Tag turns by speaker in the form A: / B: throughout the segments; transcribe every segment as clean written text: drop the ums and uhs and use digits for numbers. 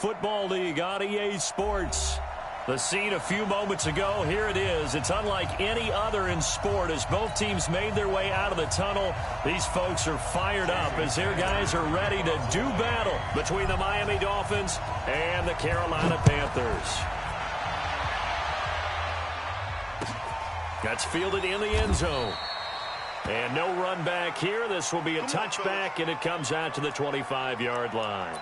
A: Football League on EA Sports. The scene a few moments ago, here it is. It's unlike any other in sport as both teams made their way out of the tunnel. These folks are fired up as their guys are ready to do battle between the Miami Dolphins and the Carolina Panthers. That's fielded in the end zone. And no run back here. This will be a touchback, and it comes out to the 25-yard line.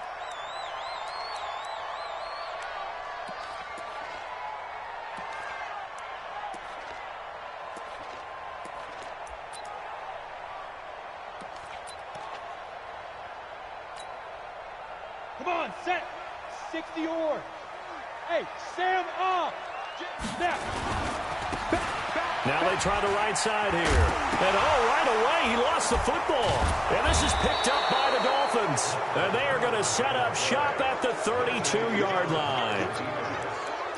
B: Come on, set. 60 or. Hey, Sam up. Snap.
A: Now they try the right side here. And right away he lost the football. And this is picked up by the Dolphins. And they are going to set up shop at the 32-yard line.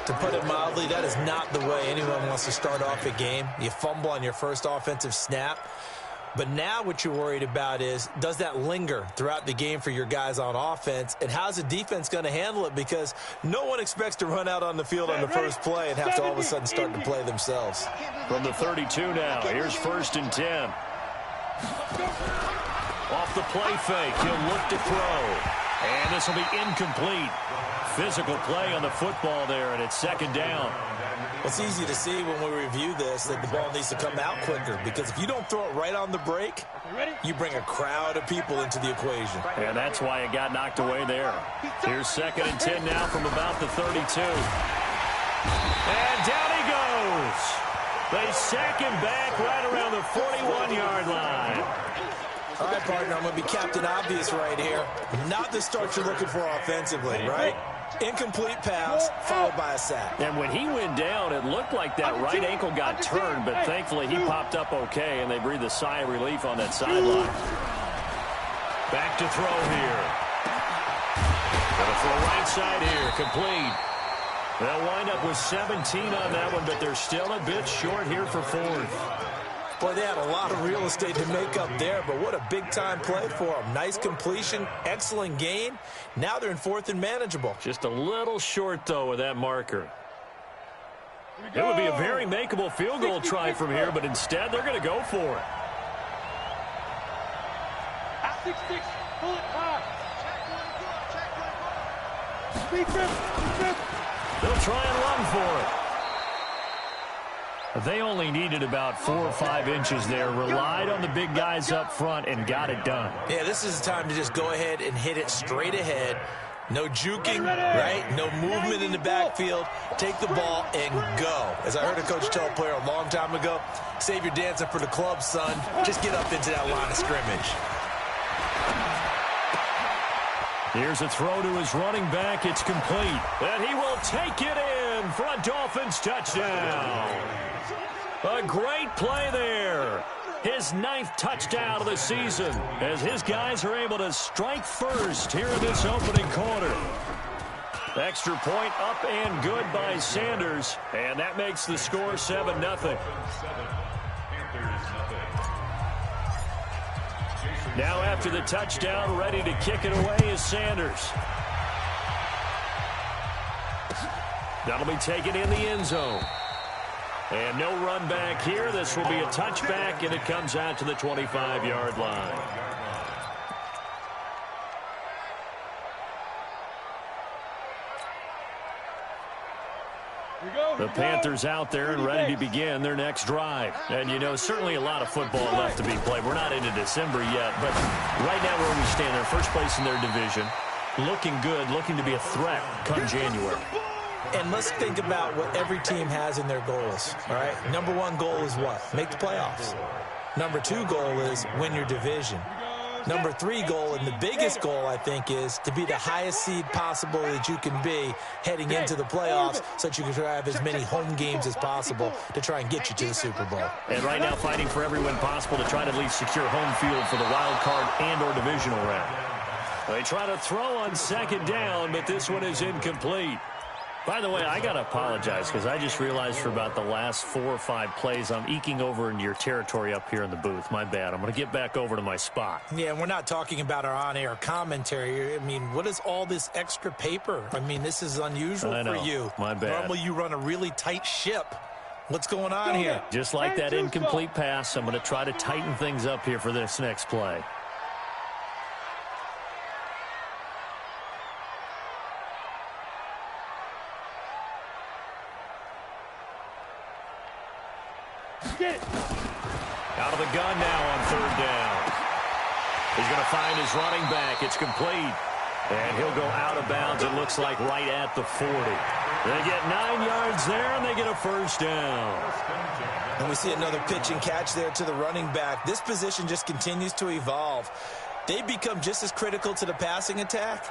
C: To put it mildly, that is not the way anyone wants to start off a game. You fumble on your first offensive snap. But now what you're worried about is, does that linger throughout the game for your guys on offense? And how's the defense going to handle it? Because no one expects to run out on the field on the first play and have to all of a sudden start to play themselves.
A: From the 32 now, here's 1st and 10. Off the play fake, he'll look to throw. And this will be incomplete. Physical play on the football there, and it's 2nd down.
C: Well, it's easy to see when we review this that the ball needs to come out quicker, because if you don't throw it right on the break, you bring a crowd of people into the equation.
A: And that's why it got knocked away there. Here's 2nd and 10 now from about the 32. And down he goes. They sack him back right around the 41-yard line.
C: All right, partner, I'm going to be Captain Obvious right here. Not the start you're looking for offensively, right? Incomplete pass, followed by a sack.
A: And when he went down, it looked like that right ankle got turned, but thankfully he popped up okay, and they breathed a sigh of relief on that sideline. Back to throw here. Gonna throw right side here, complete. They'll wind up with 17 on that one, but they're still a bit short here for 4th.
C: Boy, they had a lot of real estate to make up there, but what a big-time play for them. Nice completion, excellent gain. Now they're in 4th and manageable.
A: Just a little short, though, with that marker. It would be a very makeable field goal try from here, but instead they're going to go for it.
B: 6-6, pull it high.
A: They'll try and run for it. They only needed about 4 or 5 inches there, relied on the big guys up front, and got it done.
C: Yeah, this is the time to just go ahead and hit it straight ahead. No juking, right? No movement in the backfield. Take the ball and go. As I heard a coach tell a player a long time ago, save your dancing for the club, son. Just get up into that line of scrimmage.
A: Here's a throw to his running back. It's complete. And he will take it in for a Dolphins touchdown. A great play there. His 9th touchdown of the season as his guys are able to strike first here in this opening quarter. Extra point up and good by Sanders. And that makes the score 7-0. Now after the touchdown, ready to kick it away is Sanders. That'll be taken in the end zone. And no run back here. This will be a touchback, and it comes out to the 25-yard line. The Panthers out there and ready to begin their next drive. And, you know, certainly a lot of football left to be played. We're not into December yet, but right now where we stand, they're first place in their division, looking good, looking to be a threat come January.
C: And let's think about what every team has in their goals, all right? Number 1 goal is what? Make the playoffs. Number 2 goal is win your division. Number 3 goal, and the biggest goal, I think, is to be the highest seed possible that you can be heading into the playoffs so that you can have as many home games as possible to try and get you to the Super Bowl.
A: And right now fighting for every win possible to try to at least secure home field for the wild card and or divisional round. They try to throw on 2nd down, but this one is incomplete. By the way, I got to apologize because I just realized for about the last 4 or 5 plays, I'm eking over into your territory up here in the booth. My bad. I'm going to get back over to my spot.
C: Yeah, and we're not talking about our on-air commentary. I mean, what is all this extra paper? I mean, this is unusual for you.
A: My bad.
C: Normally you run a really tight ship. What's going on here?
A: Just like that incomplete pass, I'm going to try to tighten things up here for this next play. Out of the gun now on 3rd down. He's going to find his running back. It's complete. And he'll go out of bounds, it looks like, right at the 40. They get 9 yards there, and they get a 1st down.
C: And we see another pitch and catch there to the running back. This position just continues to evolve. They become just as critical to the passing attack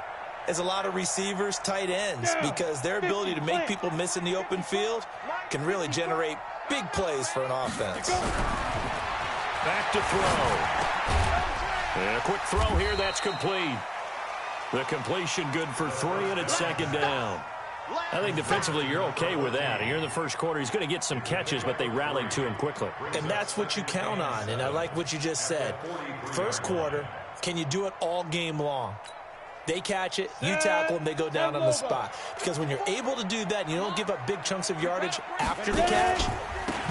C: as a lot of receivers, tight ends, because their ability to make people miss in the open field can really generate big plays for an offense.
A: Back to throw. And a quick throw here, that's complete. The completion good for 3, and it's 2nd down. I think defensively you're okay with that. Here in the first quarter, he's going to get some catches, but they rallied to him quickly.
C: And that's what you count on, and I like what you just said. First quarter, can you do it all game long? They catch it, you tackle them, they go down on the spot. Because when you're able to do that and you don't give up big chunks of yardage after the catch,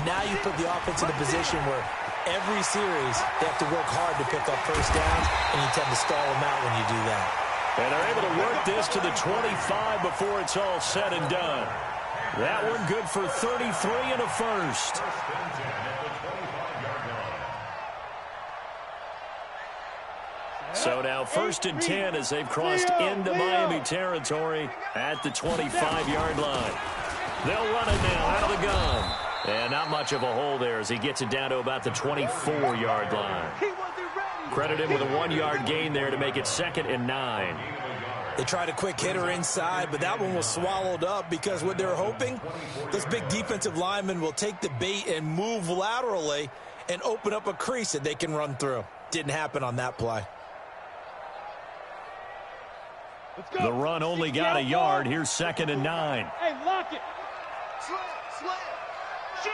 C: now you put the offense in a position where every series they have to work hard to pick up 1st downs, and you tend to stall them out when you do that.
A: And they're able to work this to the 25 before it's all said and done. That one good for 33 and a 1st. So now 1st and 10 as they've crossed into Miami territory at the 25-yard line. They'll run it now out of the gun. And not much of a hole there as he gets it down to about the 24-yard line. Credit him with a 1-yard gain there to make it 2nd and 9.
C: They tried a quick hitter inside, but that one was swallowed up because what they're hoping, those big defensive linemen will take the bait and move laterally and open up a crease that they can run through. Didn't happen on that play.
A: The run only got a yard. Here's 2nd and 9.
B: Hey, lock it.
D: Slam. Shoot.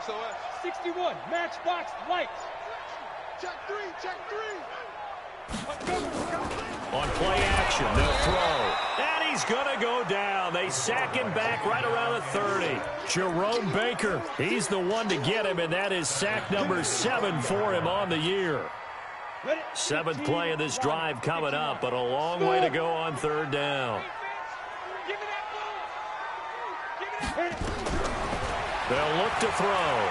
D: SOS.
B: 61, matchbox lights.
D: Check three.
A: On play action, they'll throw. And he's going to go down. They sack him back right around the 30. Jerome Baker, he's the one to get him, and that is sack number 7 for him on the year. 7th play of this drive coming up, but a long way to go on 3rd down. They'll look to throw.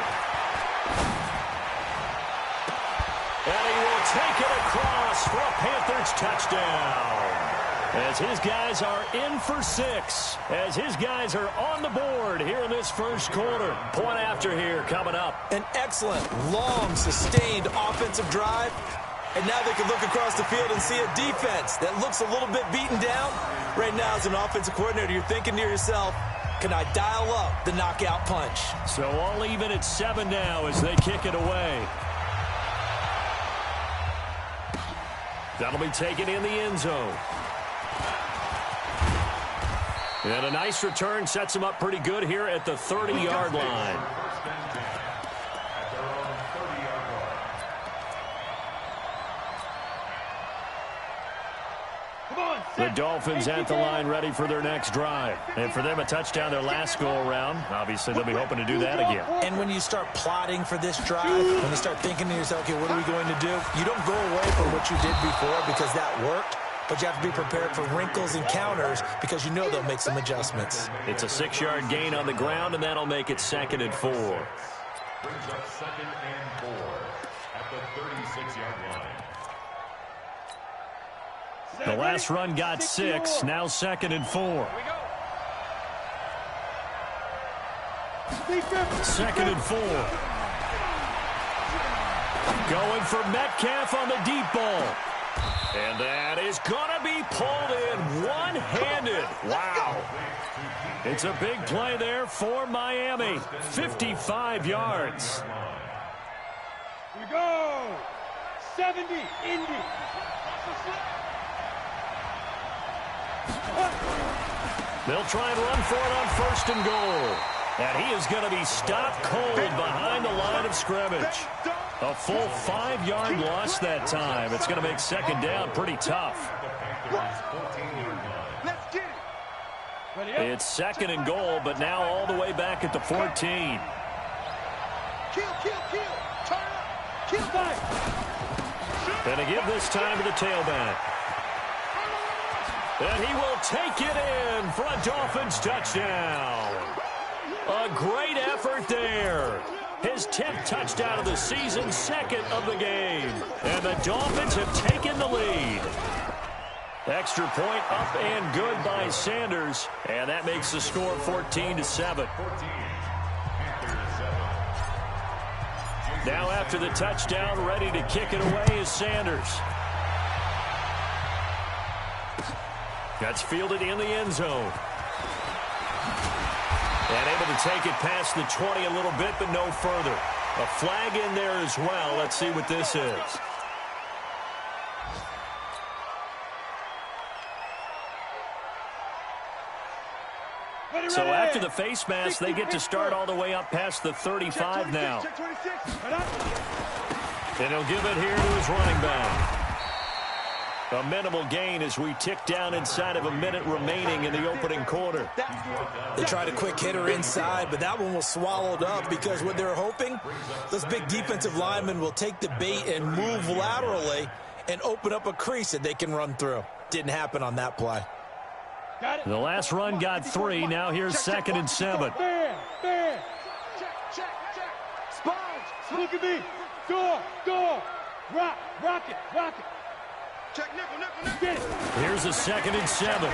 A: And he will take it across for a Panthers touchdown. As his guys are in for 6. As his guys are on the board here in this first quarter. Point after here coming up.
C: An excellent, long, sustained offensive drive. And now they can look across the field and see a defense that looks a little bit beaten down. Right now, as an offensive coordinator, you're thinking to yourself, can I dial up the knockout punch?
A: So all even at 7 now as they kick it away. That'll be taken in the end zone. And a nice return sets him up pretty good here at the 30-yard line. The Dolphins at the line ready for their next drive. And for them, a touchdown their last go-around. Obviously, they'll be hoping to do that again.
C: And when you start plotting for this drive, when you start thinking to yourself, okay, what are we going to do? You don't go away from what you did before because that worked, but you have to be prepared for wrinkles and counters because you know they'll make some adjustments.
A: It's a 6-yard gain on the ground, and that'll make it 2nd and 4.
E: Brings up 2nd and 4 at the 36-yard line.
A: The last run got 6, now 2nd and 4. 2nd and 4. Going for Metcalf on the deep ball. And that is going to be pulled in one-handed. Wow. It's a big play there for Miami. 55 yards.
B: Here we go. 70, Indy.
A: They'll try and run for it on 1st and goal. And he is going to be stopped cold behind the line of scrimmage. A full 5-yard loss that time. It's going to make 2nd down pretty tough. It's 2nd and goal, but now all the way back at the 14.
D: Kill. Turn up. Kill back.
A: Going to give this time to the tailback. And he will take it in for a Dolphins touchdown. A great effort there. His 10th touchdown of the season, 2nd of the game. And the Dolphins have taken the lead. Extra point up and good by Sanders. And that makes the score 14-7. Now after the touchdown, ready to kick it away is Sanders. That's fielded in the end zone. And able to take it past the 20 a little bit, but no further. A flag in there as well. Let's see what this is. So after the face mask, they get to start all the way up past the 35 now. And he'll give it here to his running back. A minimal gain as we tick down inside of a minute remaining in the opening quarter.
C: They tried a quick hitter inside, but that one was swallowed up because what they're hoping, those big defensive linemen will take the bait and move laterally and open up a crease that they can run through. Didn't happen on that play.
A: The last run got 3. Now here's 2nd and 7.
B: Bam.
D: Check. Sponge.
B: Look at me. Door. Rock it.
D: Check nickel.
B: Get it.
A: Here's a 2nd and 7.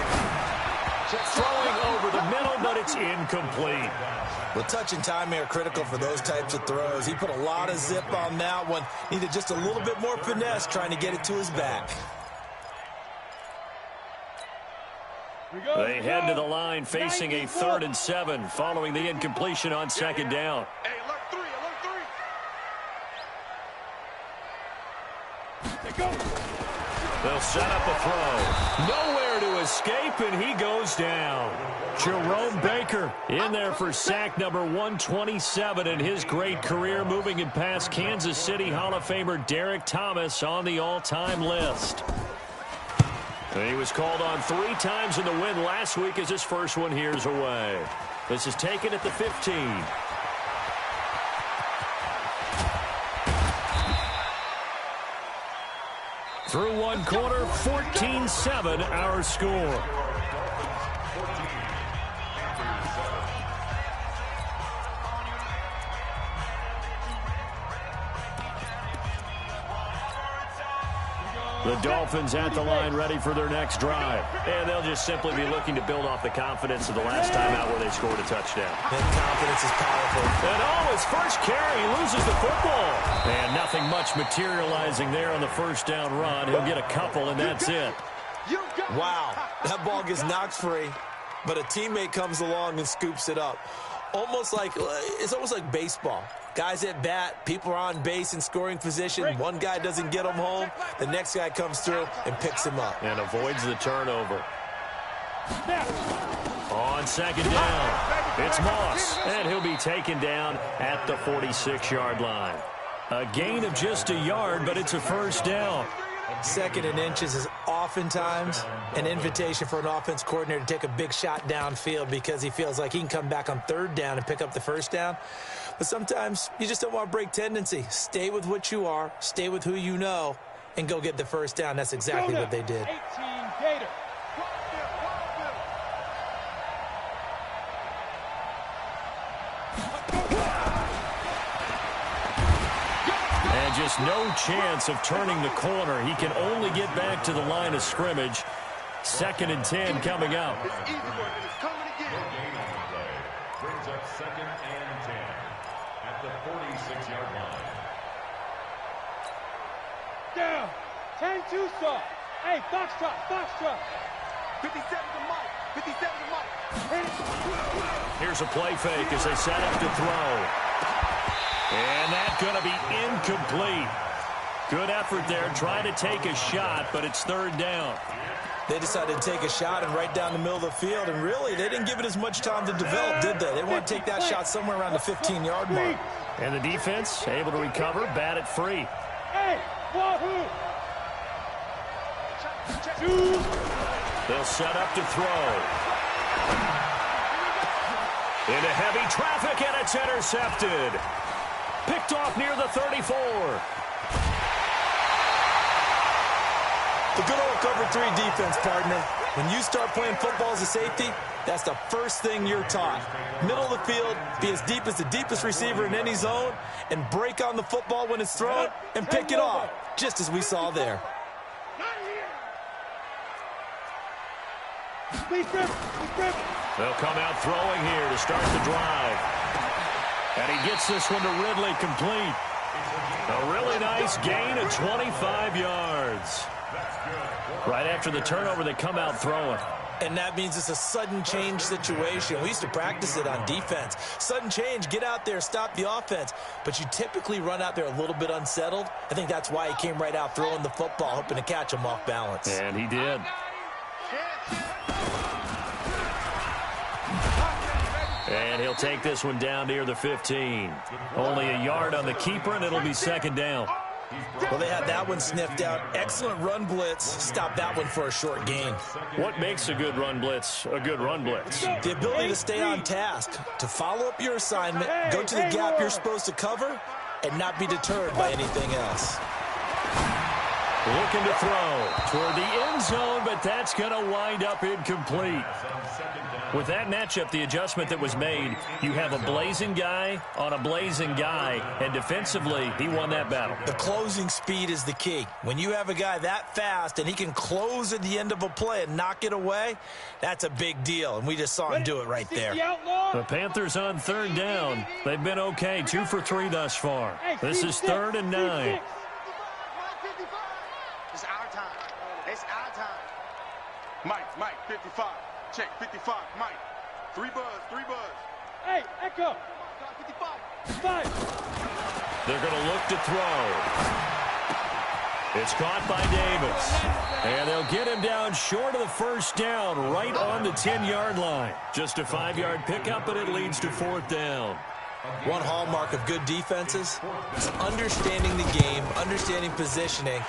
A: Throwing over the middle, but it's incomplete.
C: Well, touch and timing are critical for those types of throws. He put a lot of zip on that one. Needed just a little bit more finesse trying to get it to his back.
A: They head to the line facing a 3rd and 7 following the incompletion on 2nd down.
D: Hey, alert 3.
A: They'll set up a throw. Nowhere to escape, and he goes down. Jerome Baker in there for sack number 127 in his great career, moving it past Kansas City Hall of Famer Derek Thomas on the all-time list. He was called on 3 times in the win last week as his first one here's away. This is taken at the 15. Through one quarter, 14-7 our score. The Dolphins at the line ready for their next drive. And they'll just simply be looking to build off the confidence of the last time out where they scored a touchdown.
C: And confidence is powerful.
A: And his first carry, he loses the football. And nothing much materializing there on the first down run. He'll get a couple, and that's it.
C: Wow, that ball gets knocked free, but a teammate comes along and scoops it up. It's almost like baseball. Guys at bat, people are on base in scoring position. One guy doesn't get him home. The next guy comes through and picks him up.
A: And avoids the turnover. On 2nd down, it's Moss. And he'll be taken down at the 46-yard line. A gain of just a yard, but it's a first down.
C: 2nd and inches is oftentimes an invitation for an offense coordinator to take a big shot downfield because he feels like he can come back on 3rd down and pick up the first down. But sometimes you just don't want to break tendency. Stay with what you are, stay with who you know, and go get the first down. That's exactly what they did.
B: 18 Gator.
A: And just no chance of turning the corner. He can only get back to the line of scrimmage. 2nd and 10 coming up.
D: It's easy work, and it's coming again.
E: Gain on the play brings up 2nd and 10 at the 46-yard line.
B: Down. 10-2 soft. Hey, Foxtrot.
D: 57 to Mike. 57 to Mike.
A: Here's a play fake as they set up to throw. And that's going to be incomplete. Good effort there, trying to take a shot, but it's third down.
C: They decided to take a shot and right down the middle of the field, and really, they didn't give it as much time to develop, did they? They want to take that shot somewhere around the 15-yard mark.
A: And the defense able to recover, bat it free. They'll set up to throw. Into heavy traffic, and it's intercepted. Picked off near the 34.
C: The good old cover 3 defense, partner. When you start playing football as a safety, that's the first thing you're taught. Middle of the field, be as deep as the deepest receiver in any zone, and break on the football when it's thrown and pick it off, just as we saw there.
A: They'll come out throwing here to start the drive. And he gets this one to Ridley complete. A really nice gain of 25 yards. Right after the turnover, they come out throwing.
C: And that means it's a sudden change situation. We used to practice it on defense. Sudden change, get out there, stop the offense. But you typically run out there a little bit unsettled. I think that's why he came right out throwing the football, hoping to catch him off balance.
A: And he did. And he'll take this one down near the 15. Only a yard on the keeper, and it'll be second down.
C: Well, they had that one sniffed out. Excellent run blitz. Stop that one for a short gain.
A: What makes a good run blitz a good run blitz?
C: The ability to stay on task, to follow up your assignment, go to the gap you're supposed to cover, and not be deterred by anything else.
A: Looking to throw toward the end zone, but that's going to wind up incomplete. With that matchup, the adjustment that was made, you have a blazing guy on a blazing guy, and defensively, he won that battle.
C: The closing speed is the key. When you have a guy that fast and he can close at the end of a play and knock it away, that's a big deal, and we just saw him do it right there.
A: The Panthers on third down. They've been okay, 2 for 3 thus far. This is 3rd and 9.
D: It's our time. It's our time. Mike, 55. Check, 55, Mike. 3 buzz.
B: Hey, Echo.
D: 55.
A: They're going to look to throw. It's caught by Davis. And they'll get him down short of the first down, right on the 10-yard line. Just a 5-yard pickup, but it leads to 4th down.
C: One hallmark of good defenses is understanding the game, understanding positioning,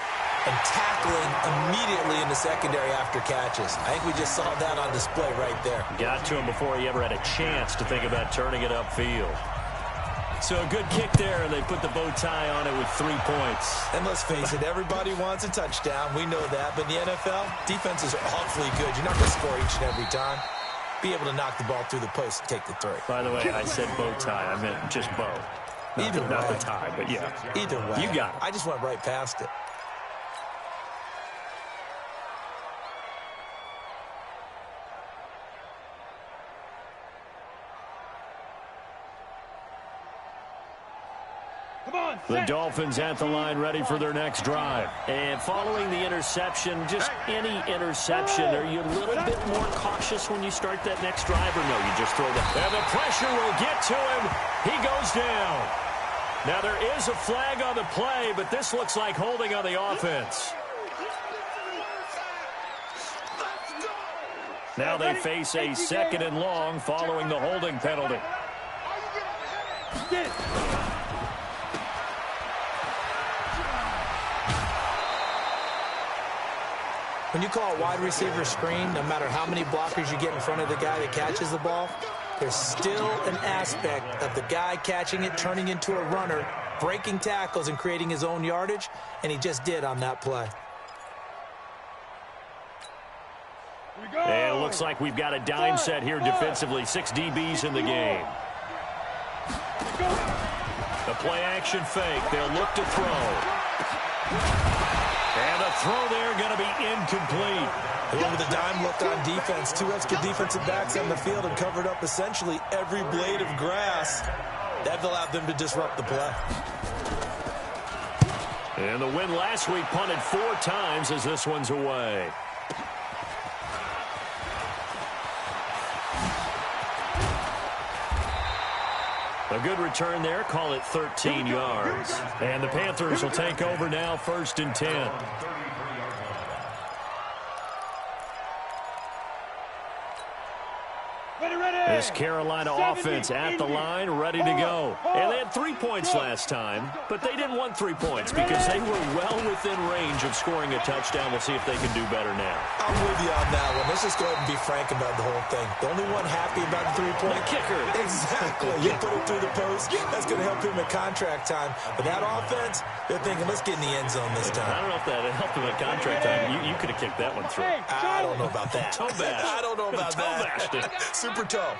C: and tackling immediately in the secondary after catches. I think we just saw that on display right there.
A: Got to him before he ever had a chance to think about turning it upfield. So a good kick there, and they put the bow tie on it with 3 points.
C: And let's face it, everybody wants a touchdown. We know that. But in the NFL, defenses are awfully good. You're not going to score each and every time. Be able to knock the ball through the post and take the 3.
A: By the way, I said bow tie. I meant just bow. Not the tie, but yeah.
C: Either way.
A: You got it.
C: I just went right past it.
A: The Dolphins at the line ready for their next drive. And following the interception, just any interception, are you a little bit more cautious when you start that next drive, or no, you just throw that? And the pressure will get to him. He goes down. Now there is a flag on the play, but this looks like holding on the offense. Now they face a 2nd and long following the holding penalty.
C: When you call a wide receiver screen, no matter how many blockers you get in front of the guy that catches the ball, there's still an aspect of the guy catching it, turning into a runner, breaking tackles and creating his own yardage, and he just did on that play.
A: And it looks like we've got a dime set here defensively. 6 DBs in the game. The play action fake. They'll look to throw. And the throw there going to be incomplete.
C: With a dime look on defense, 2 extra defensive backs on the field and covered up essentially every blade of grass. That allowed them to disrupt the play.
A: And the win last week punted 4 times as this one's away. A good return there. Call it 13 yards. And the Panthers will take over now, 1st and 10. This Carolina offense at the line, ready to go. And they had 3 points last time, but they didn't want 3 points because they were well within range of scoring a touchdown. We'll see if they can do better now.
C: I'm with you on that one. Let's just go ahead and be frank about the whole thing. The only one happy about the 3-point
A: kicker.
C: Exactly. You put it through the post. That's going to help him at contract time. But that offense, they're thinking, let's get in the end zone this time.
A: I don't know if that helped him at contract time. You could have kicked that one through.
C: I don't know about that.
A: Toe bash.
C: I don't know about that.
A: Bashed it.
C: Super toe.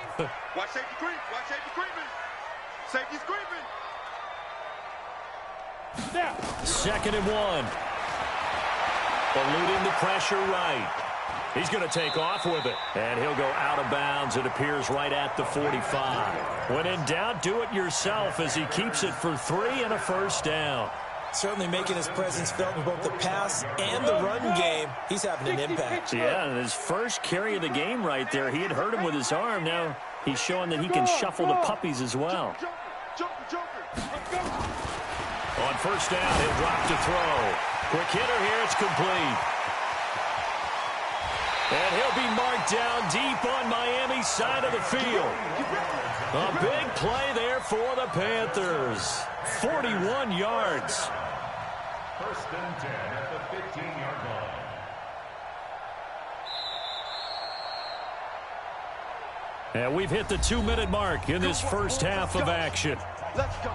D: Watch safety creep. Watch safety creeping. Safety's creeping.
A: Snap. 2nd and 1. Eluding the pressure right. He's going to take off with it. And he'll go out of bounds. It appears right at the 45. When in doubt, do it yourself as he keeps it for 3 and a 1st down.
C: Certainly making his presence felt in both the pass and the run game. He's having an impact.
A: Yeah, and his first carry of the game right there, he had hurt him with his arm. Now he's showing that he can shuffle the puppies as well. On 1st down, he'll drop to throw. Quick hitter here, it's complete. And he'll be marked down deep on Miami's side of the field. A big play there for the Panthers. 41 yards.
E: 1st and 10 at the 15-yard line.
A: And we've hit the 2-minute mark in this first half of action.
B: Let's go.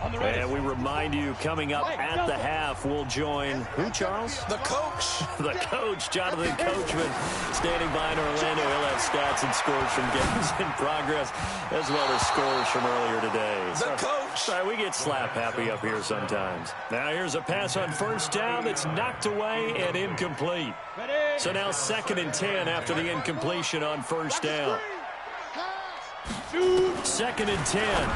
A: And we remind you, coming up at the half, we'll join who, Charles?
C: The coach.
A: The coach, Jonathan Coachman, standing by in Orlando. He'll have stats and scores from games in progress, as well as scores from earlier today.
C: The coach.
A: Sorry, we get slap happy up here sometimes. Now here's a pass on 1st down that's knocked away and incomplete. So now 2nd and 10 after the incompletion on 1st down. 2nd and 10.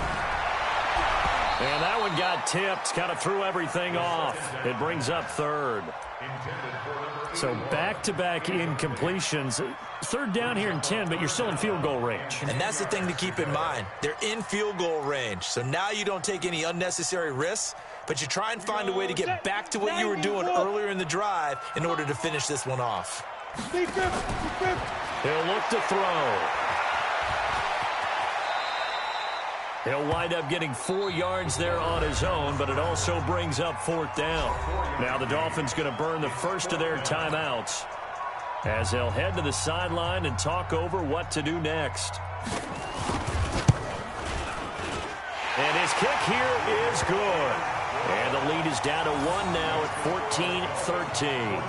A: And that one got tipped, kind of threw everything off. It brings up 3rd. So back-to-back incompletions. 3rd down here in 10, but you're still in field goal range.
C: And that's the thing to keep in mind. They're in field goal range. So now you don't take any unnecessary risks, but you try and find a way to get back to what you were doing earlier in the drive in order to finish this one off.
A: He'll look to throw. He'll wind up getting 4 yards there on his own, but it also brings up 4th down. Now the Dolphins going to burn the first of their timeouts as they'll head to the sideline and talk over what to do next. And his kick here is good. And the lead is down to 1 now at 14-13.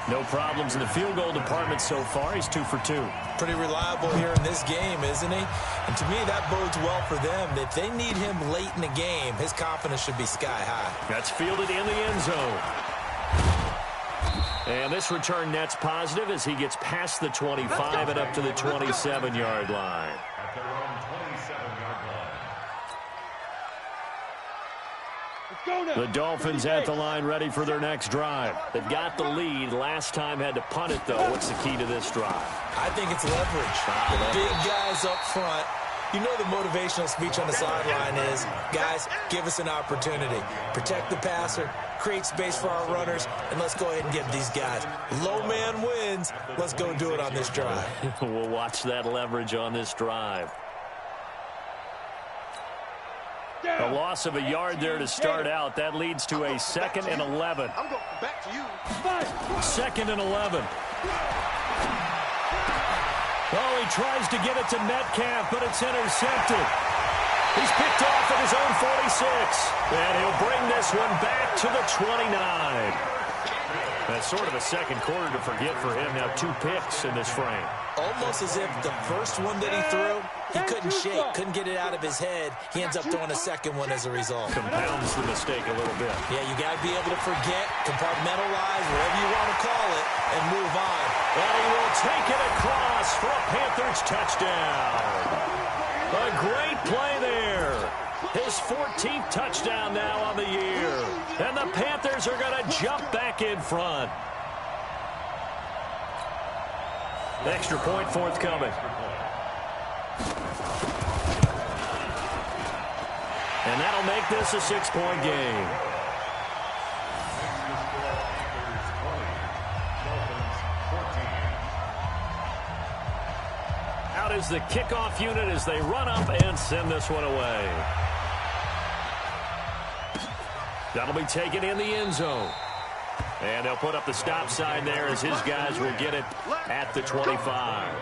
A: No problems in the field goal department so far. He's 2 for 2.
C: Pretty reliable here in this game, isn't he? And to me, that bodes well for them. If they need him late in the game, his confidence should be sky high.
A: That's fielded in the end zone. And this return net's positive as he gets past the 25 and up to the 27-yard line.
E: At their own 27-yard line.
A: The Dolphins at the line ready for their next drive. They've got the lead. Last time had to punt it, though. What's the key to this drive?
C: I think it's leverage. The big guys up front. You know the motivational speech on the sideline is, guys, give us an opportunity. Protect the passer, create space for our runners, and let's go ahead and get these guys. Low man wins. Let's go do it on this drive.
A: We'll watch that leverage on this drive. A loss of a yard there to start out. That leads to a 2nd and 11.
D: I'm going back to you.
A: 2nd and 11. Oh, he tries to get it to Metcalf, but it's intercepted. He's picked off at his own 46. And he'll bring this one back to the 29. That's sort of a second quarter to forget for him. Now 2 picks in this frame.
C: Almost as if the first one that he threw, he couldn't shake, couldn't get it out of his head. He ends up throwing a second one as a result.
A: Compounds the mistake a little bit.
C: Yeah, you got to be able to forget, compartmentalize, whatever you want to call it, and move on.
A: And he will take it across for a Panthers touchdown. A great play there. His 14th touchdown now on the year. And the Panthers are going to jump back in front. Extra point forthcoming. And that'll make this a 6-point game. Out is the kickoff unit as they run up and send this one away. That'll be taken in the end zone. And they'll put up the stop sign there as his guys will get it at the 25.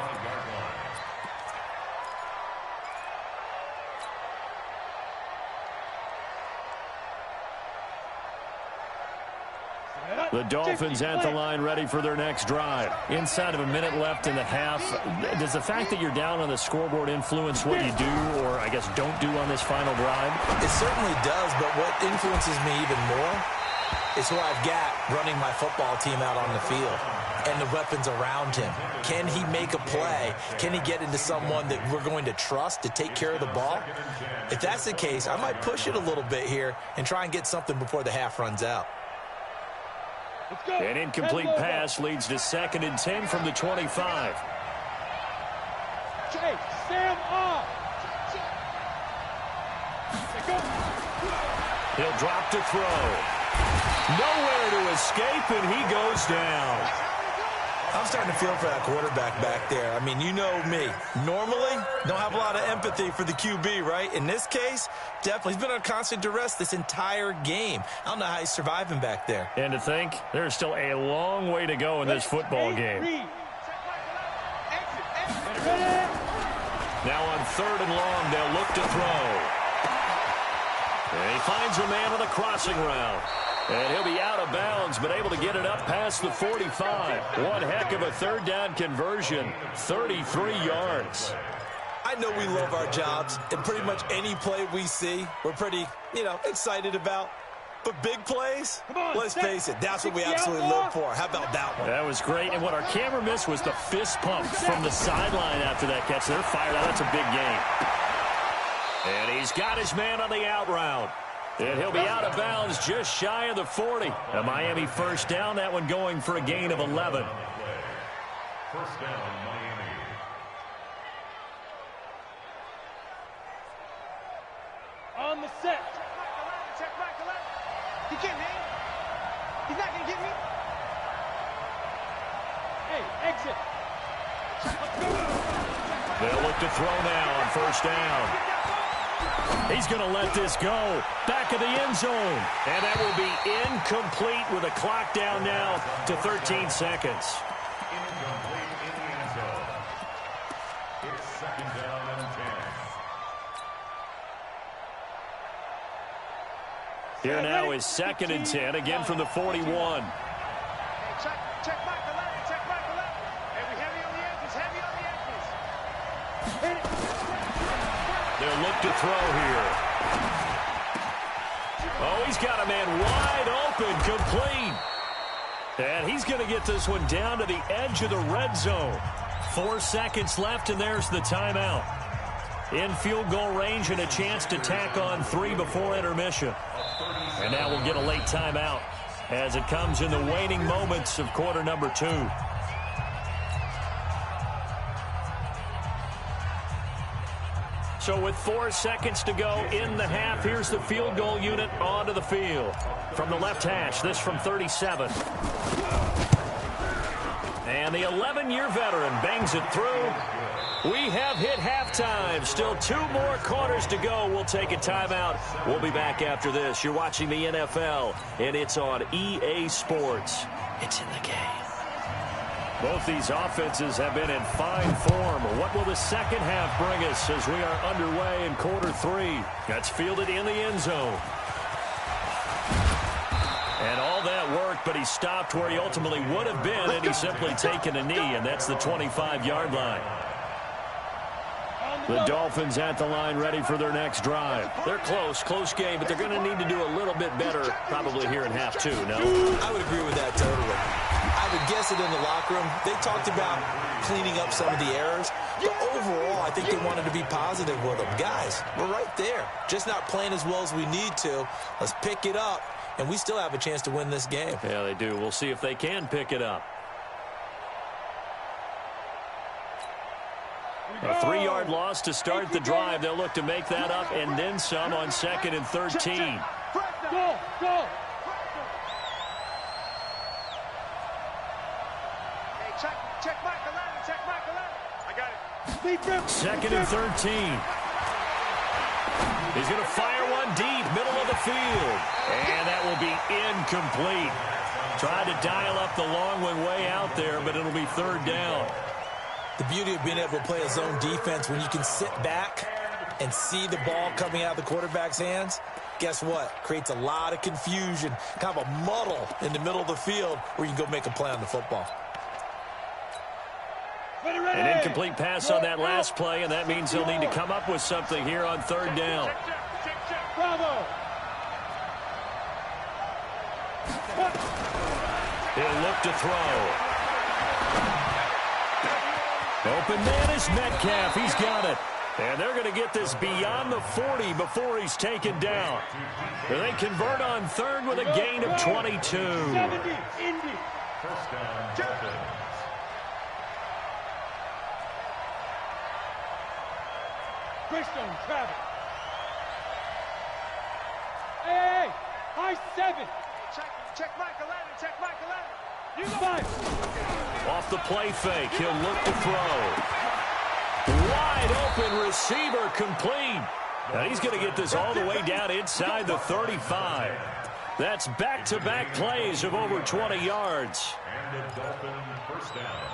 A: The Dolphins at the line ready for their next drive. Inside of a minute left in the half. Does the fact that you're down on the scoreboard influence what you do, or I guess don't do on this final drive?
C: It certainly does, but what influences me even more is who I've got running my football team out on the field and the weapons around him. Can he make a play? Can he get into someone that we're going to trust to take care of the ball? If that's the case, I might push it a little bit here and try and get something before the half runs out.
A: An incomplete pass leads to 2nd and 10 from the 25.
B: Chase, Sam off.
A: He'll drop to throw. Nowhere to escape, and he goes down.
C: I'm starting to feel for that quarterback back there. I mean, you know me. Normally, don't have a lot of empathy for the QB, right? In this case, definitely. He's been on constant duress this entire game. I don't know how he's surviving back there.
A: And to think, there's still a long way to go in this football game. Now on 3rd and long, they'll look to throw. And he finds a man on the crossing route. And he'll be out of bounds, but able to get it up past the 45. One heck of a 3rd down conversion, 33 yards.
C: I know we love our jobs, and pretty much any play we see, we're pretty, excited about. But big plays, let's face it, that's what we absolutely live for. How about that one?
A: That was great, and what our camera missed was the fist pump from the sideline after that catch. They're fired out. That's a big game. And he's got his man on the out route. And he'll be out of bounds just shy of the 40. A Miami 1st down, that one going for a gain of 11.
E: 1st down, Miami.
B: On the set.
D: Check right to left. He can't hang. He's not going to get me.
B: Hey, exit.
A: They'll look to throw now on 1st down. He's going to let this go. Back of the end zone. And that will be incomplete with a clock down now to 13 seconds.
E: Incomplete in the end zone. It's 2nd down and 10.
A: Here now is 2nd and 10, again from the 41.
D: Check right to left. Check right to left. Hey, we heavy on the edges. Heavy on the edges.
A: They'll look to throw here. Oh, he's got a man wide open, complete. And he's going to get this one down to the edge of the red zone. 4 seconds left, and there's the timeout. In field goal range and a chance to tack on 3 before intermission. And now we'll get a late timeout as it comes in the waning moments of quarter number 2. So with 4 seconds to go in the half, here's the field goal unit onto the field. From the left hash, this from 37. And the 11-year veteran bangs it through. We have hit halftime. Still 2 more quarters to go. We'll take a timeout. We'll be back after this. You're watching the NFL, and it's on EA Sports. It's in the game. Both these offenses have been in fine form. What will the second half bring us as we are underway in quarter 3? That's fielded in the end zone. And all that worked, but he stopped where he ultimately would have been, and he's simply taken a knee, and that's the 25-yard line. The Dolphins at the line ready for their next drive. They're close game, but they're going to need to do a little bit better probably here in half 2, no?
C: I would agree with that totally. I would guess it in the locker room. They talked about cleaning up some of the errors, but overall, I think they wanted to be positive with them. Guys, we're right there. Just not playing as well as we need to. Let's pick it up, and we still have a chance to win this game.
A: Yeah, they do. We'll see if they can pick it up. A 3-yard loss to start the drive. They'll look to make that up and then some on 2nd and 13.
B: Go.
D: Check Michael Allen. I got it.
A: 2nd and 13. He's going to fire one deep, middle of the field. And that will be incomplete. Tried to dial up the long one way out there, but it'll be 3rd down.
C: The beauty of being able to play a zone defense when you can sit back and see the ball coming out of the quarterback's hands, guess what? Creates a lot of confusion, kind of a muddle in the middle of the field where you can go make a play on the football.
A: An incomplete pass on that last play, and that means they'll need to come up with something here on 3rd down.
B: Bravo.
A: He'll look to throw. Open man is Metcalf. He's got it. And they're going to get this beyond the 40 before he's taken down. They convert on 3rd with a gain of 22.
B: 70, Indy.
E: 1st down, Dolphins.
B: Christian Travis. Hey, high 7.
D: Check Michael Allen.
B: You 5.
A: Off the play fake, he'll look to throw. Wide open receiver complete. Now he's going to get this all the way down inside the 35. That's back-to-back plays of over 20 yards.
E: And the Dolphin 1st down.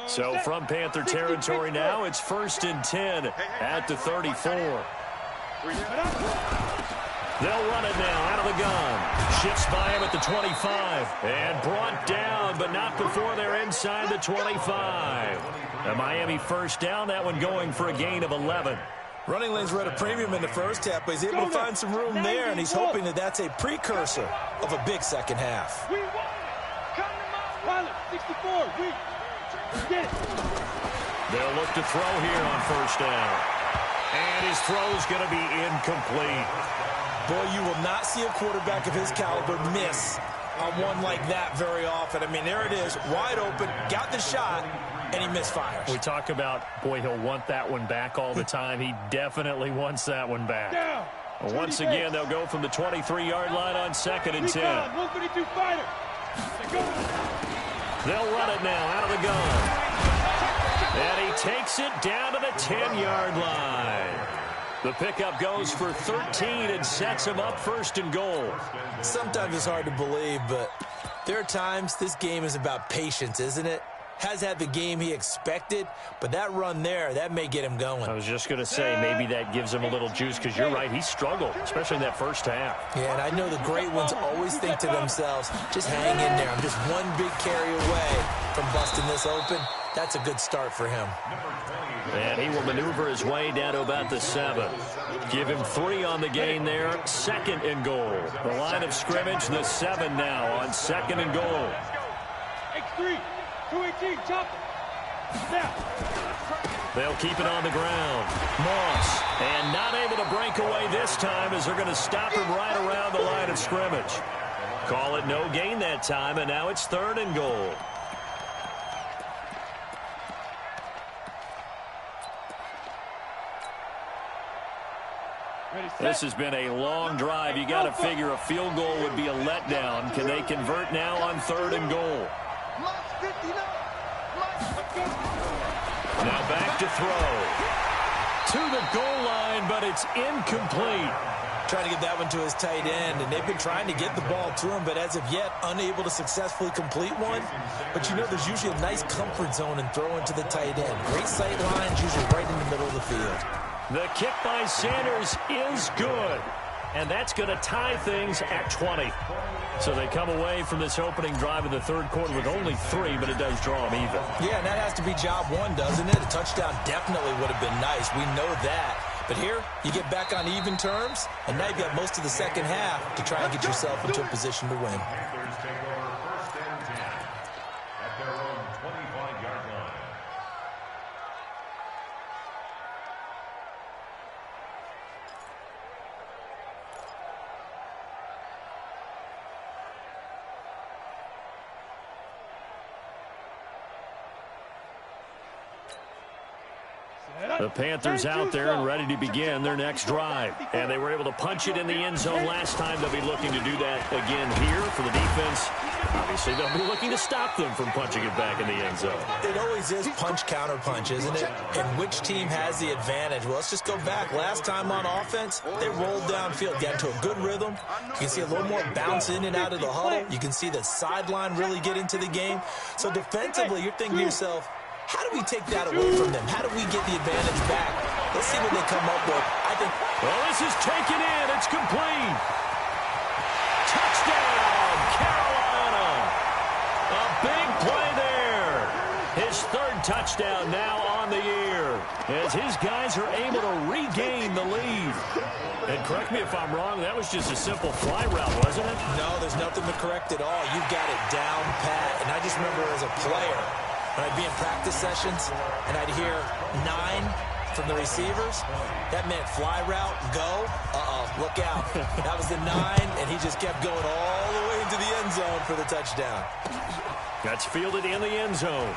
A: So from Panther territory now, it's 1st and 10 at the 34. They'll run it now out of the gun. Shifts by him at the 25. And brought down, but not before they're inside the 25. The Miami 1st down, that one going for a gain of 11.
C: Running lanes were at a premium in the first half, but he's able to find some room there, and he's hoping that that's a precursor of a big second half.
B: We won. Come to Pilot 64. We get it.
A: They'll look to throw here on 1st down. And his throw's going to be incomplete.
C: Boy, you will not see a quarterback of his caliber miss on one like that very often. I mean, there it is, wide open, got the shot, and he misfires.
A: We talk about, boy, he'll want that one back all the time. He definitely wants that one back.
B: Down.
A: Once again, they'll go from the 23-yard line on 2nd and 10.
B: 152 fighter.
A: They'll run it now out of the gun. And he takes it down to the 10-yard line. The pickup goes for 13 and sets him up 1st and goal.
C: Sometimes it's hard to believe, but there are times this game is about patience, isn't it? Has had the game he expected, but that run there, that may get him going.
A: I was just going to say, maybe that gives him a little juice, because you're right, he struggled, especially in that first half.
C: Yeah, and I know the great ones always think to themselves, just hang in there. I'm just one big carry away from busting this open. That's a good start for him.
A: And he will maneuver his way down to about the 7. Give him 3 on the gain there. 2nd and goal. The line of scrimmage, the 7 now on 2nd and goal.
B: X3, 218, chop. Now.
A: They'll keep it on the ground. Moss, and not able to break away this time as they're going to stop him right around the line of scrimmage. Call it no gain that time, and now it's 3rd and goal. This has been a long drive. You got to figure a field goal would be a letdown. Can they convert now on 3rd and goal? Now back to throw. To the goal line, but it's incomplete.
C: Trying to get that one to his tight end, and they've been trying to get the ball to him, but as of yet, unable to successfully complete one. But you know, there's usually a nice comfort zone in throwing to the tight end. Great sight lines, usually right in the middle of the field.
A: The kick by Sanders is good. And that's going to tie things at 20. So they come away from this opening drive in the 3rd quarter with only 3, but it does draw them even.
C: Yeah, and that has to be job 1, doesn't it? A touchdown definitely would have been nice. We know that. But here, you get back on even terms, and now you've got most of the second half to try and get yourself into a position to win.
E: Panthers take over 1st and 10 at their own 25-yard line.
A: The Panthers out there and ready to begin their next drive. And they were able to punch it in the end zone last time. They'll be looking to do that again here for the defense. Obviously, they'll be looking to stop them from punching it back in the end zone.
C: It always is punch-counter-punch, isn't it? And which team has the advantage? Well, let's just go back. Last time on offense, they rolled downfield, got into a good rhythm. You can see a little more bounce in and out of the huddle. You can see the sideline really get into the game. So defensively, you're thinking to yourself, how do we take that away from them? How do we get the advantage back? Let's see what they come up with. I think.
A: Well, this is taken in. It's complete. Touchdown, Carolina. A big play there. His third touchdown now on the year as his guys are able to regain the lead. And correct me if I'm wrong, that was just a simple fly route, wasn't it?
C: No, there's nothing to correct at all. You've got it down pat. And I just remember as a player, when I'd be in practice sessions and I'd hear 9 from the receivers, that meant fly route, go, look out. That was the 9, and he just kept going all the way into the end zone for the touchdown.
A: That's fielded in the end zone.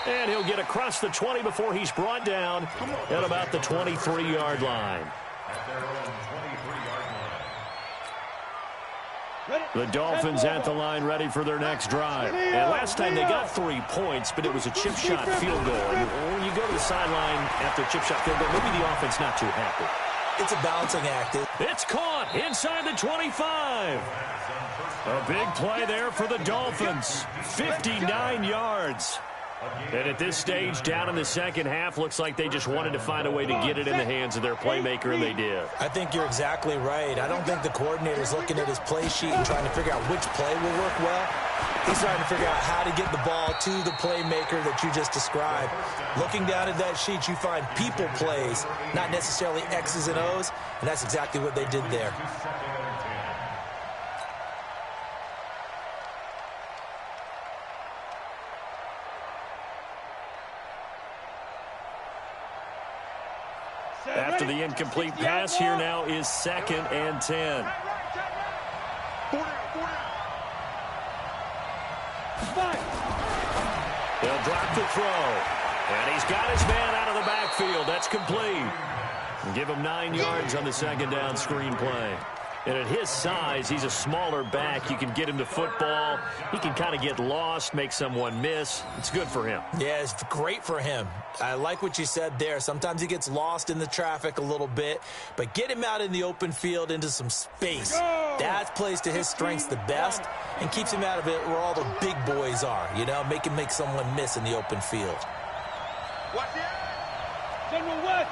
A: And he'll get across the 20 before he's brought down at about the 23-yard line. The Dolphins at the line ready for their next drive. And last time they got 3 points, but it was a chip shot field goal. And when you go to the sideline after a chip shot field goal, maybe the offense not too happy.
C: It's a balancing act.
A: It's caught inside the 25. A big play there for the Dolphins. 59 yards. And at this stage, down in the second half, looks like they just wanted to find a way to get it in the hands of their playmaker, and they did.
C: I think you're exactly right. I don't think the coordinator's looking at his play sheet and trying to figure out which play will work well. He's trying to figure out how to get the ball to the playmaker that you just described. Looking down at that sheet, you find people plays, not necessarily X's and O's, and that's exactly what they did there.
A: After the incomplete pass, here now is 2nd and 10. They'll drop the throw. And he's got his man out of the backfield. That's complete. And give him 9 yards on the second down screen play. And at his size, he's a smaller back. You can get him to football. He can kind of get lost, make someone miss. It's good for him.
C: Yeah, it's great for him. I like what you said there. Sometimes he gets lost in the traffic a little bit, but get him out in the open field into some space. That plays to his strengths the best and keeps him out of it where all the big boys are, you know, make him make someone miss in the open field.
B: General West.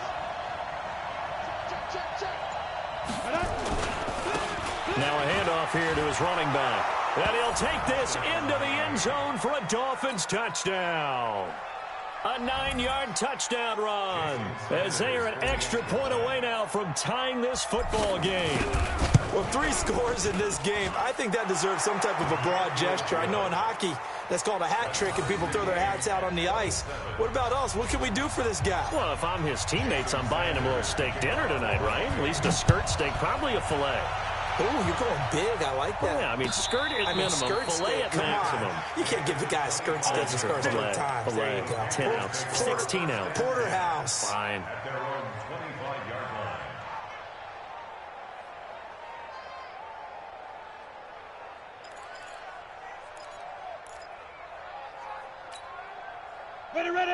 A: Now a handoff here to his running back. And he'll take this into the end zone for a Dolphins touchdown. A 9-yard touchdown run as they are an extra point away now from tying this football game.
C: Well, 3 scores in this game. I think that deserves some type of a broad gesture. I know in hockey, that's called a hat trick, and people throw their hats out on the ice. What about us? What can we do for this guy?
A: Well, if I'm his teammates, I'm buying him a little steak dinner tonight, right? At least a skirt steak, probably a filet.
C: Oh, you're going big. I like that.
A: Yeah, I mean, skirt at minimum,
C: skirt
A: filet at maximum.
C: You can't give the guy a skirt steak the first 3 times. There you go.
A: 10 ounce, 16 ounce.
C: Porterhouse.
A: Fine.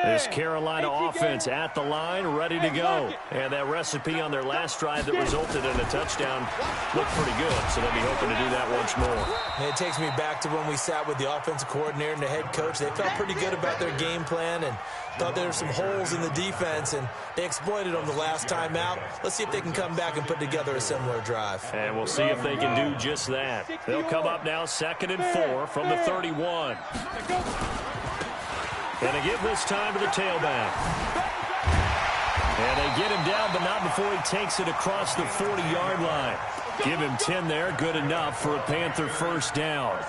A: This Carolina offense at the line, ready to go. And that recipe on their last drive that resulted in a touchdown looked pretty good, so they'll be hoping to do that once more.
C: And it takes me back to when we sat with the offensive coordinator and the head coach. They felt pretty good about their game plan and thought there were some holes in the defense, and they exploited them the last time out. Let's see if they can come back and put together a similar drive.
A: And we'll see if they can do just that. They'll come up now 2nd and 4 from the 31. And they give this time to the tailback. And they get him down, but not before he takes it across the 40-yard line. Give him 10 there, good enough for a Panther first down.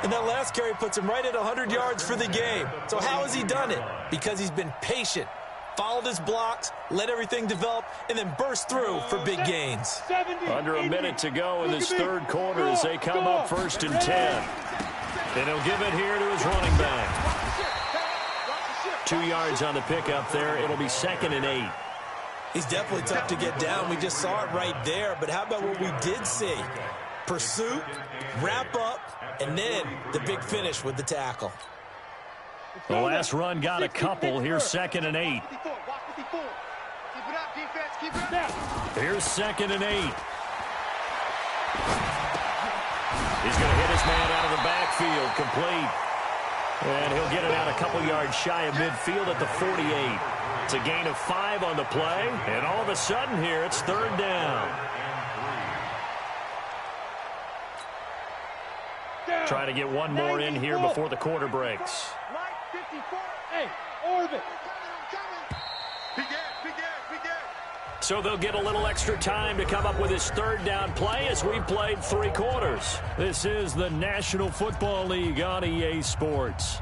C: And that last carry puts him right at 100 yards for the game. So how has he done it? Because he's been patient, followed his blocks, let everything develop, and then burst through for big gains.
A: Under a minute to go in this third quarter as they come up 1st and 10. And he'll give it here to his running back. 2 yards on the pickup there. It'll be 2nd and 8.
C: He's definitely tough to get down. We just saw it right there. But how about what we did see? Pursuit, wrap up, and then the big finish with the tackle.
A: The last run got a couple. Here's 2nd and 8. Here's 2nd and 8. He's going to hit his man out of the backfield. Complete. And he'll get it out a couple yards shy of midfield at the 48. It's a gain of 5 on the play. And all of a sudden here, it's 3rd down. Try to get one more in here before the quarter breaks.
B: Hey, Orbit.
A: So they'll get a little extra time to come up with his 3rd down play as we played 3 quarters. This is the National Football League on EA Sports.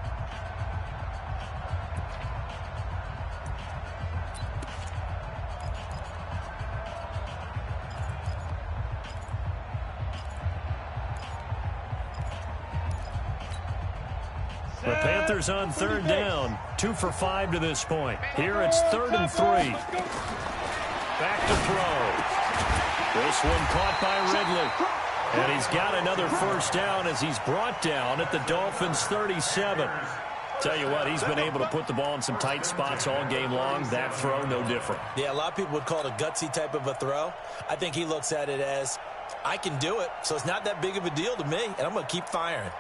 A: The Panthers on 3rd down, 2 for 5 to this point. Here it's 3rd and 3. Back to throw. This one caught by Ridley. And he's got another 1st down as he's brought down at the Dolphins' 37. Tell you what, he's been able to put the ball in some tight spots all game long. That throw, no different.
C: Yeah, a lot of people would call it a gutsy type of a throw. I think he looks at it as, I can do it, so it's not that big of a deal to me, and I'm going to keep firing.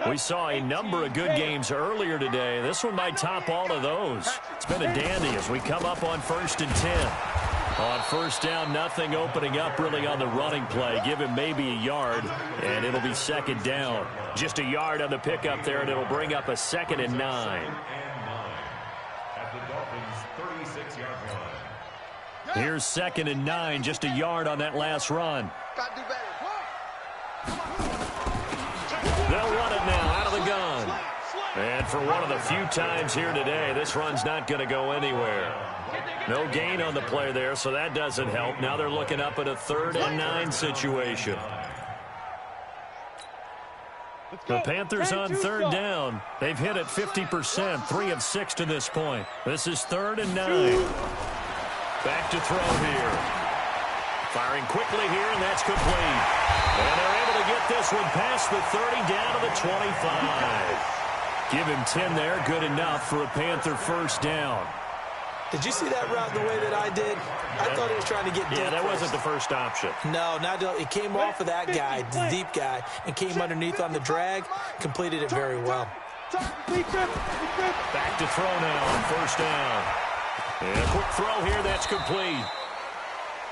A: We saw a number of good games earlier today. This one might top all of those. It's been a dandy as we come up on 1st and 10. On 1st down, nothing opening up really on the running play. Give him maybe a yard, and it'll be 2nd down. Just a yard on the pickup there, and it'll bring up a 2nd and 9.
E: At the Dolphins' 36-yard line.
A: Here's 2nd and 9, just a yard on that last run.
D: Gotta do better.
A: They'll run it now out of the gun. And for one of the few times here today, this run's not going to go anywhere. No gain on the play there, so that doesn't help. Now they're looking up at a 3rd and 9 situation. The Panthers on 3rd down. They've hit it 50%, 3 of 6 to this point. This is 3rd and 9. Back to throw here. Firing quickly here, and that's complete. And they're able to get this one past the 30 down to the 25. Give him 10 there, good enough for a Panther 1st down.
C: Did you see that route the way that I did? I thought he was trying to get deep.
A: Yeah, that wasn't the first option.
C: No, it came off of that guy, the deep guy, and came underneath on the drag, completed it very well.
A: Back to throw now on 1st down. And a quick throw here, that's complete.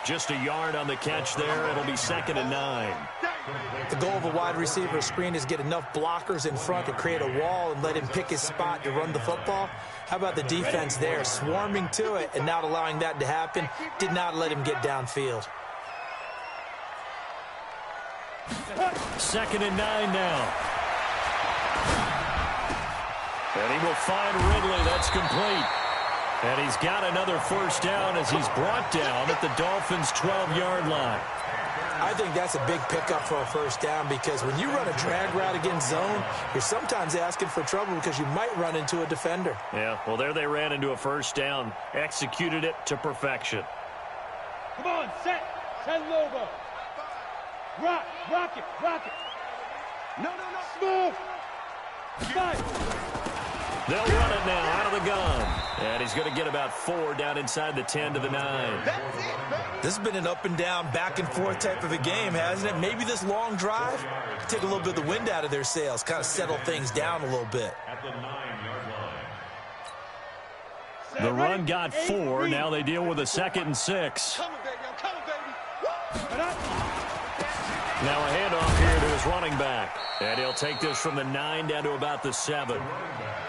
A: Just a yard on the catch there. It'll be 2nd and 9.
C: The goal of a wide receiver screen is get enough blockers in front to create a wall and let him pick his spot to run the football. How about the defense there, swarming to it and not allowing that to happen? Did not let him get downfield.
A: 2nd and 9 now. And he will find Ridley. That's complete. And he's got another 1st down as he's brought down at the Dolphins' 12-yard line.
C: I think that's a big pickup for a 1st down because when you run a drag route against zone, you're sometimes asking for trouble because you might run into a defender.
A: Yeah, well, there they ran into a 1st down. Executed it to perfection.
B: Come on, set. Ten Lobo. Rock it. No. Smooth. Fight.
A: They'll run it now out of the gun. And he's going to get about 4 down inside the 10 to the 9.
C: This has been an up and down, back and forth type of a game, hasn't it? Maybe this long drive take a little bit of the wind out of their sails, kind of settle things down a little bit.
E: At the 9-yard line.
A: The run got 4. Now they deal with a 2nd and 6.
D: Come on, baby. I'm coming, baby.
A: Now a handoff here to his running back. And he'll take this from the 9 down to about the 7.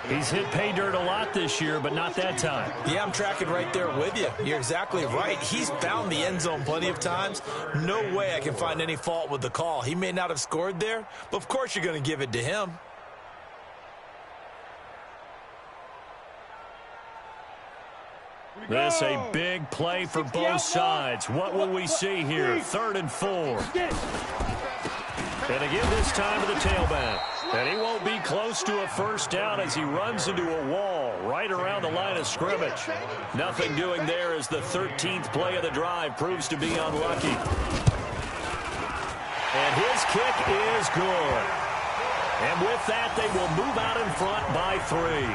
A: He's hit pay dirt a lot this year, but not that time.
C: Yeah, I'm tracking right there with you. You're exactly right. He's found the end zone plenty of times. No way I can find any fault with the call. He may not have scored there, but of course you're going to give it to him.
A: This a big play for both sides. What will we see here? 3rd and 4. And again this time to the tailback. And he won't be close to a 1st down as he runs into a wall. right around the line of scrimmage. Nothing doing there as the 13th play of the drive proves to be unlucky. And his kick is good. And with that, they will move out in front by 3.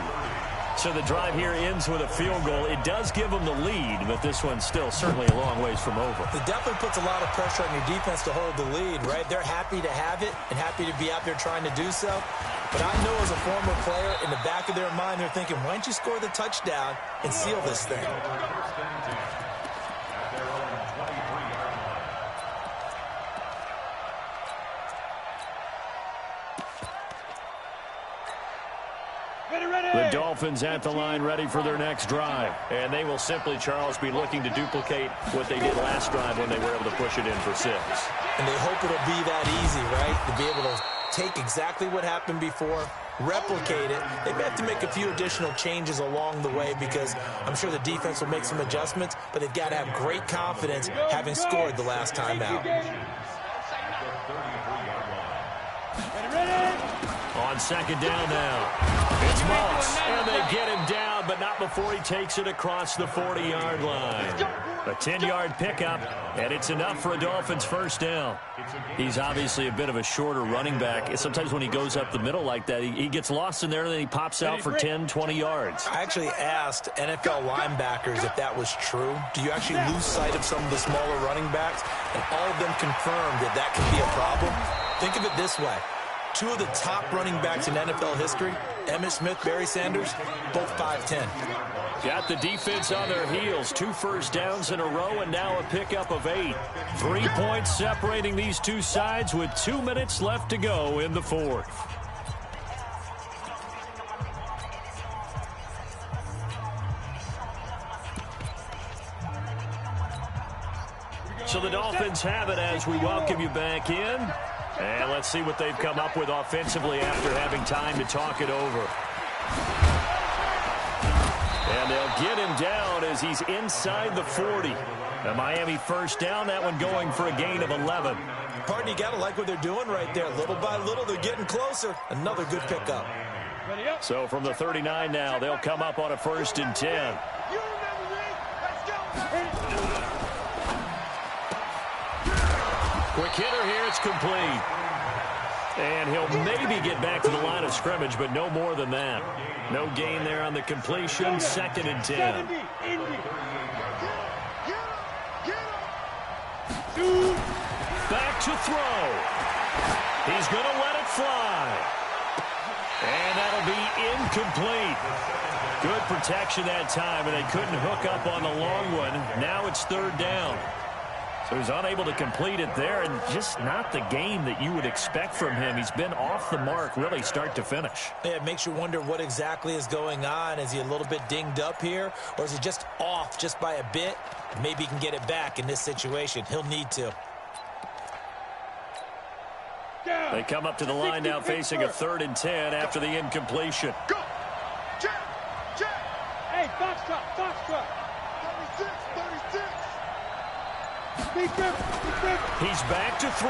A: So the drive here ends with a field goal. It does give them the lead, but this one's still certainly a long ways from over.
C: It definitely puts a lot of pressure on your defense to hold the lead, right? They're happy to have it and happy to be out there trying to do so. But I know as a former player, in the back of their mind, they're thinking, why don't you score the touchdown and seal this thing?
A: The Dolphins at the line ready for their next drive. And they will simply, Charles, be looking to duplicate what they did last drive when they were able to push it in for 6.
C: And they hope it'll be that easy, right? To be able to take exactly what happened before, replicate it. They may have to make a few additional changes along the way because I'm sure the defense will make some adjustments, but they've got to have great confidence having scored the last time out.
A: On second down now. It's Moss, and they get him down, but not before he takes it across the 40-yard line. A 10-yard pickup, and it's enough for a Dolphins first down. He's obviously a bit of a shorter running back. Sometimes when he goes up the middle like that, he gets lost in there, and then he pops out for 10, 20 yards.
C: I actually asked NFL linebackers if that was true. Do you actually lose sight of some of the smaller running backs? And all of them confirmed that that can be a problem. Think of it this way. 2 of the top running backs in NFL history, Emmitt Smith, Barry Sanders, both 5'10".
A: Got the defense on their heels. 2 first downs in a row and now a pickup of 8. 3 points separating these two sides with 2 minutes left to go in the 4th. So the Dolphins have it as we welcome you back in. And let's see what they've come up with offensively after having time to talk it over. And they'll get him down as he's inside the 40. A Miami first down, that one going for a gain of 11.
C: Pardon, you got to like what they're doing right there. Little by little, they're getting closer. Another good pickup.
A: So from the 39 now, they'll come up on a 1st and 10. Quick hitter here, it's complete. And he'll maybe get back to the line of scrimmage, but no more than that. No gain there on the completion, 2nd and 10. Back to throw. He's going to let it fly. And that'll be incomplete. Good protection that time, and they couldn't hook up on the long one. Now it's 3rd down. So he's unable to complete it there, and just not the game that you would expect from him. He's been off the mark really start to finish.
C: Yeah, it makes you wonder what exactly is going on. Is he a little bit dinged up here, or is he just off just by a bit? Maybe he can get it back in this situation. He'll need to.
A: They come up to the line now facing a 3rd and 10 after the incompletion.
D: Go! Check! Check!
B: Hey, foxtrot, foxtrot.
D: 36, 36.
A: He's back to throw.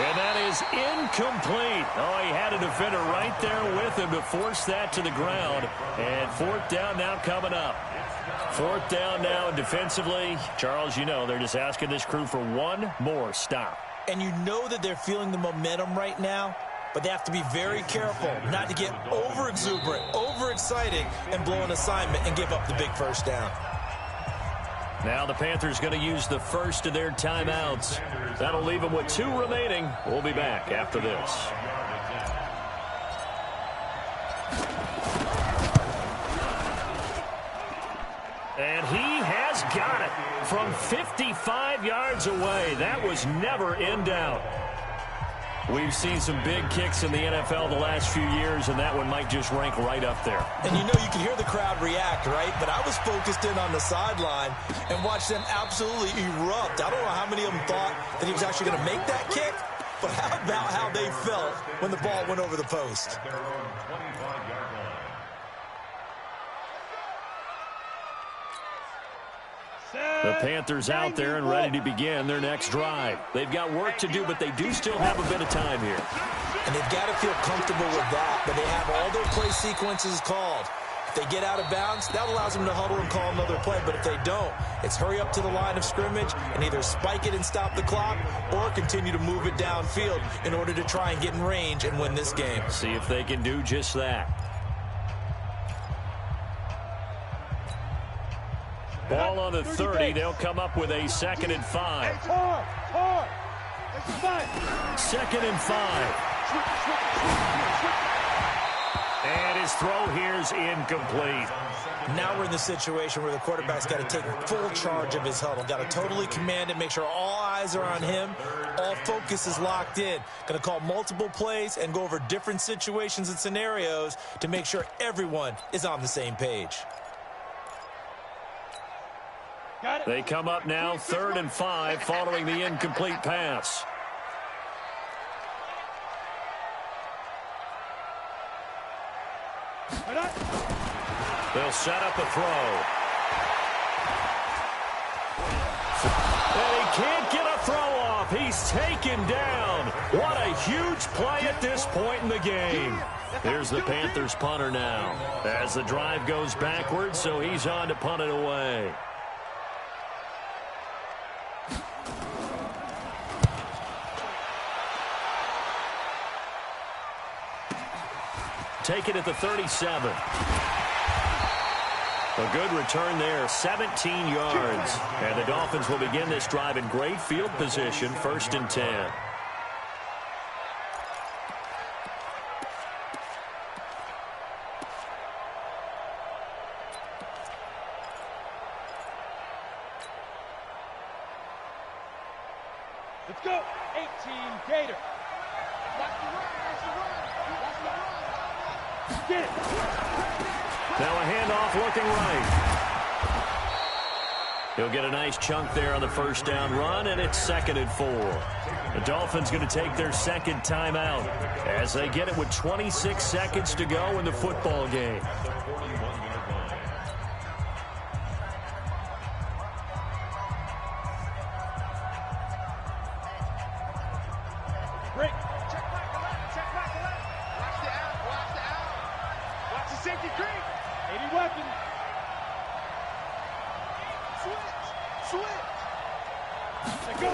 A: And that is incomplete. Oh, he had a defender right there with him to force that to the ground. And 4th down now coming up. 4th down now, and defensively, Charles, you know, they're just asking this crew for one more stop.
C: And you know that they're feeling the momentum right now, but they have to be very careful not to get over-exuberant, overexcited, and blow an assignment and give up the big first down.
A: Now the Panthers going to use the first of their timeouts. That'll leave them with 2 remaining. We'll be back after this. And he has got it from 55 yards away. That was never in doubt. We've seen some big kicks in the NFL the last few years, and that one might just rank right up there.
C: And you know, you can hear the crowd react, right? But I was focused in on the sideline and watched them absolutely erupt. I don't know how many of them thought that he was actually going to make that kick, but how about how they felt when the ball went over the post?
A: The Panthers out there and ready to begin their next drive. They've got work to do, but they do still have a bit of time here.
C: And they've got to feel comfortable with that, but they have all their play sequences called. If they get out of bounds, that allows them to huddle and call another play. But if they don't, it's hurry up to the line of scrimmage and either spike it and stop the clock or continue to move it downfield in order to try and get in range and win this game.
A: See if they can do just that. Ball on the 30. They'll come up with a 2nd and 5. 2nd and 5. And his throw here's incomplete.
C: Now we're in the situation where the quarterback's got to take full charge of his huddle. Got to totally command it, make sure all eyes are on him. All focus is locked in. Going to call multiple plays and go over different situations and scenarios to make sure everyone is on the same page.
A: They come up now 3rd and 5 following the incomplete pass. They'll set up a throw. And he can't get a throw off. He's taken down. What a huge play at this point in the game. Here's the Panthers punter now as the drive goes backwards, so he's on to punt it away. Take it at the 37. A good return there, 17 yards. And the Dolphins will begin this drive in great field position, 1st and 10.
B: Let's go. 18 Gator. Get it.
A: Now a handoff looking right. He'll get a nice chunk there on the 1st down run, and it's 2nd and 4. The Dolphins going to take their 2nd timeout as they get it with 26 seconds to go in the football game.
B: Break. Check back the left. Check back the left. Watch the out. Watch the out. Watch the safety creep. 80 weapons. Switch. Let's go.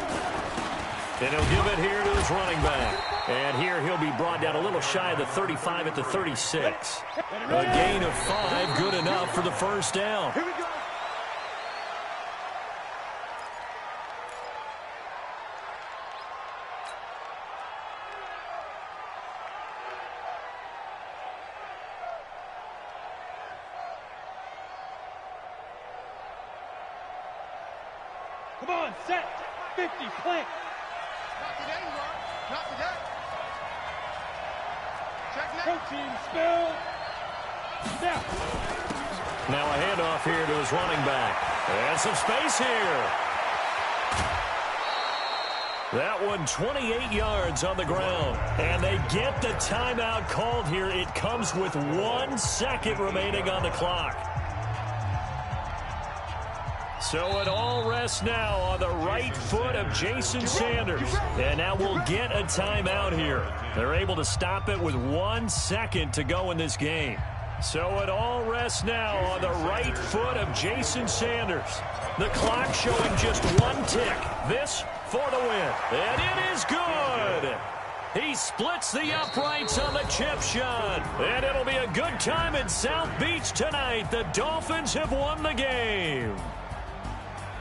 A: And he'll give it here to his running back. And here he'll be brought down a little shy of the 35 at the 36. A gain of 5, good enough for the 1st down.
B: Here we go. Come on, set. 50, plant.
D: Not today, Mark. Not today. Check now.
B: Protein spill. Now.
A: Now a handoff here to his running back. And some space here. That one 28 yards on the ground. And they get the timeout called here. It comes with 1 second remaining on the clock. So it all rests now on the right foot of Jason Sanders. And now we'll get a timeout here. They're able to stop it with 1 second to go in this game. So it all rests now on the right foot of Jason Sanders. The clock showing just 1 tick. This for the win. And it is good. He splits the uprights on the chip shot. And it'll be a good time in South Beach tonight. The Dolphins have won the game.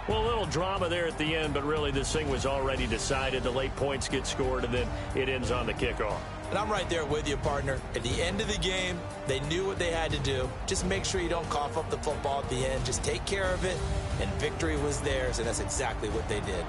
A: Well, a little drama there at the end, but really this thing was already decided. The late points get scored, and then it ends on the kickoff.
C: And I'm right there with you, partner. At the end of the game, they knew what they had to do. Just make sure you don't cough up the football at the end. Just take care of it, and victory was theirs, and that's exactly what they did.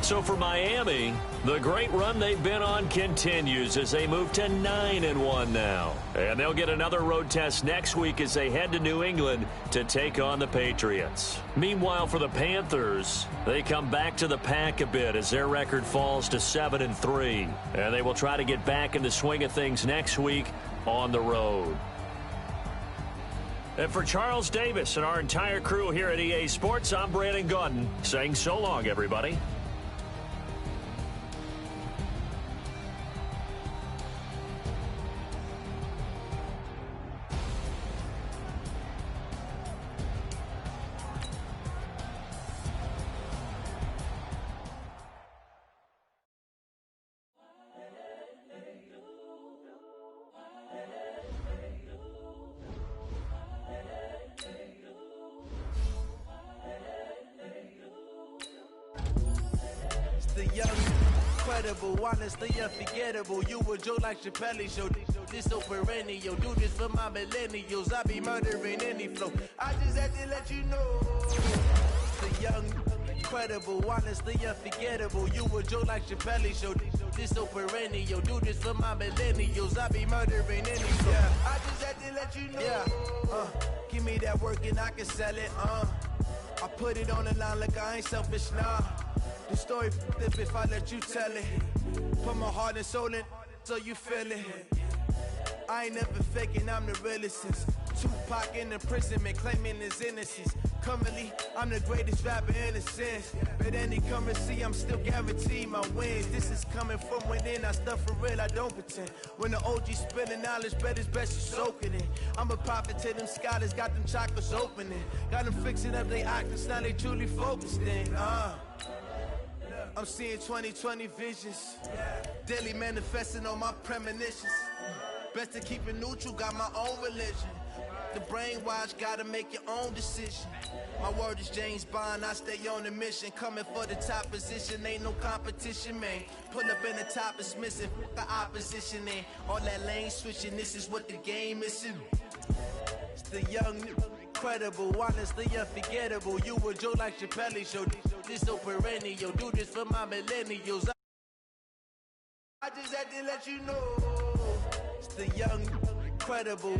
A: So for Miami, the great run they've been on continues as they move to 9-1 now. And they'll get another road test next week as they head to New England to take on the Patriots. Meanwhile, for the Panthers, they come back to the pack a bit as their record falls to 7-3. And they will try to get back in the swing of things next week on the road. And for Charles Davis and our entire crew here at EA Sports, I'm Brandon Gaudin saying so long, everybody.
F: The young, incredible, honestly unforgettable. You a joke like Chappelle show. This so perennial. Do this for my millennials. I be murdering any flow. I just had to let you know. The young, incredible, honestly unforgettable. You a joke like Chappelle show. This so perennial. Do this for my millennials. I be murdering any flow. Yeah. I just had to let you know. Yeah. Give me that work and I can sell it. I put it on the line like I ain't selfish, nah. The story flip if I let you tell it. Put my heart and soul in so you feel it. I ain't never faking, I'm the realest since Tupac in imprisonment, claiming his innocence. Currently, I'm the greatest rapper in a sense. But any currency, I'm still guaranteed my wins. This is coming from within, I stuff for real, I don't pretend. When the OG spilling knowledge, bet it's best you soak it in. I'm a prophet to them scholars, got them chakras opening. Got them fixing up they actors, now they truly focused in. I'm seeing 2020 visions, daily manifesting on my premonitions. Best to keep it neutral, got my own religion. The brainwash, gotta make your own decision. My word is James Bond, I stay on a mission. Coming for the top position, ain't no competition, man. Pull up in the top is missing, the opposition in. All that lane switching, this is what the game is. It's the young, incredible, honestly unforgettable. You a joke like Chappelle show. This so perennial. Do this for my millennials. I just had to let you know. It's the young, incredible,